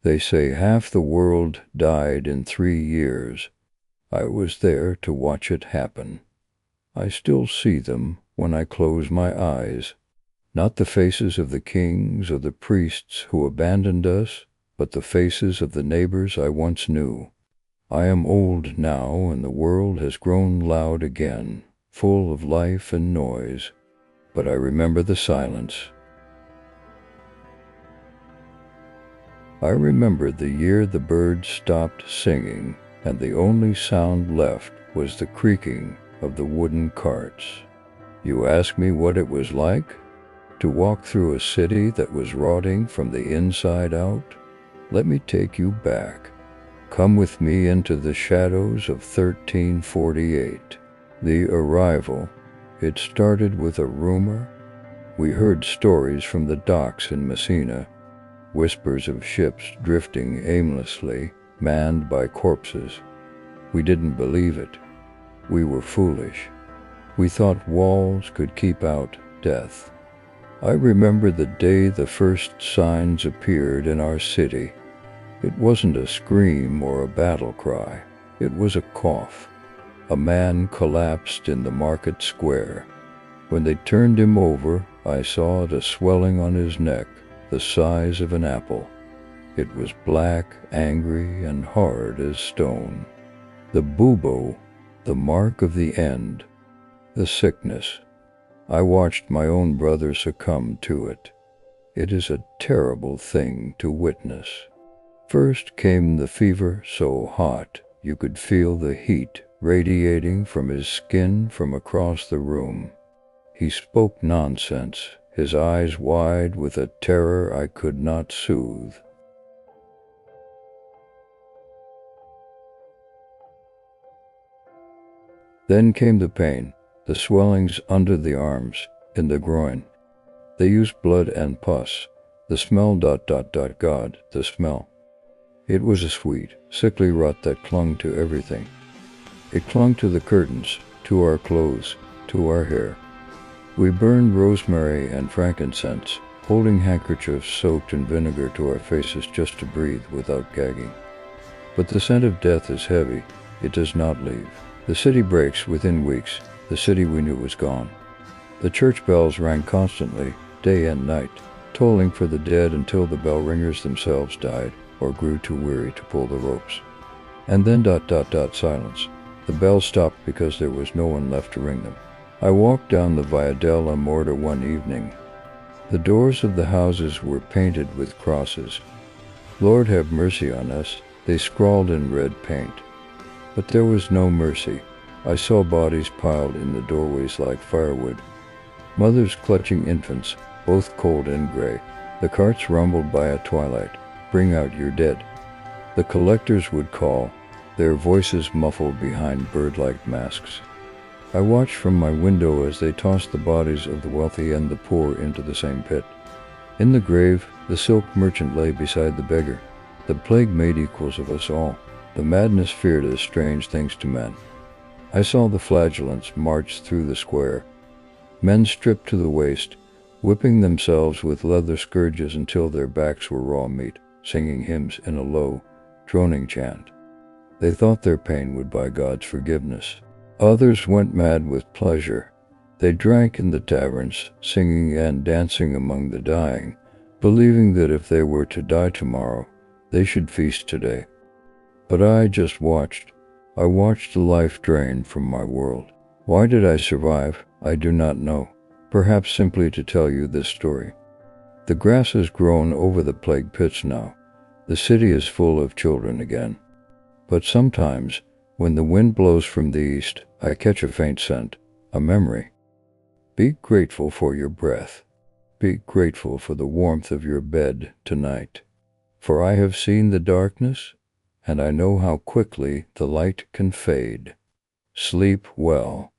They say half the world died in 3 years. I was there to watch it happen. I still see them when I close my eyes. Not the faces of the kings or the priests who abandoned us, but the faces of the neighbors I once knew. I am old now, and the world has grown loud again, full of life and noise, but I remember the silence. I remember the year the birds stopped singing, and the only sound left was the creaking of the wooden carts. You ask me what it was like? To walk through a city that was rotting from the inside out? Let me take you back. Come with me into the shadows of 1348. The arrival. It started with a rumor. We heard stories from the docks in Messina, whispers of ships drifting aimlessly, manned by corpses. We didn't believe it. We were foolish. We thought walls could keep out death. I remember the day the first signs appeared in our city. It wasn't a scream or a battle cry. It was a cough. A man collapsed in the market square. When they turned him over, I saw a swelling on his neck, the size of an apple. It was black, angry, and hard as stone. The bubo, the mark of the end, the sickness. I watched my own brother succumb to it. It is a terrible thing to witness. First came the fever so hot you could feel the heat radiating from his skin from across the room. He spoke nonsense, his eyes wide with a terror I could not soothe. Then came the pain, the swellings under the arms, in the groin. They used blood and pus. The smell, God, the smell. It was a sweet, sickly rot that clung to everything. It clung to the curtains, to our clothes, to our hair. We burned rosemary and frankincense, holding handkerchiefs soaked in vinegar to our faces just to breathe without gagging. But the scent of death is heavy. It does not leave. The city breaks within weeks. The city we knew was gone. The church bells rang constantly, day and night, tolling for the dead until the bell ringers themselves died or grew too weary to pull the ropes. And then ... silence. The bells stopped because there was no one left to ring them. I walked down the Via della Morta one evening. The doors of the houses were painted with crosses. Lord have mercy on us, they scrawled in red paint. But there was no mercy. I saw bodies piled in the doorways like firewood. Mothers clutching infants, both cold and gray. The carts rumbled by at twilight. Bring out your dead. The collectors would call, their voices muffled behind bird-like masks. I watched from my window as they tossed the bodies of the wealthy and the poor into the same pit. In the grave, the silk merchant lay beside the beggar. The plague made equals of us all. The madness feared as strange things to men. I saw the flagellants march through the square. Men stripped to the waist, whipping themselves with leather scourges until their backs were raw meat, singing hymns in a low, droning chant. They thought their pain would buy God's forgiveness. Others went mad with pleasure. They drank in the taverns, singing and dancing among the dying, believing that if they were to die tomorrow, they should feast today. But I just watched. I watched the life drain from my world. Why did I survive? I do not know. Perhaps simply to tell you this story. The grass has grown over the plague pits now. The city is full of children again. But sometimes, when the wind blows from the east, I catch a faint scent, a memory. Be grateful for your breath. Be grateful for the warmth of your bed tonight. For I have seen the darkness, and I know how quickly the light can fade. Sleep well.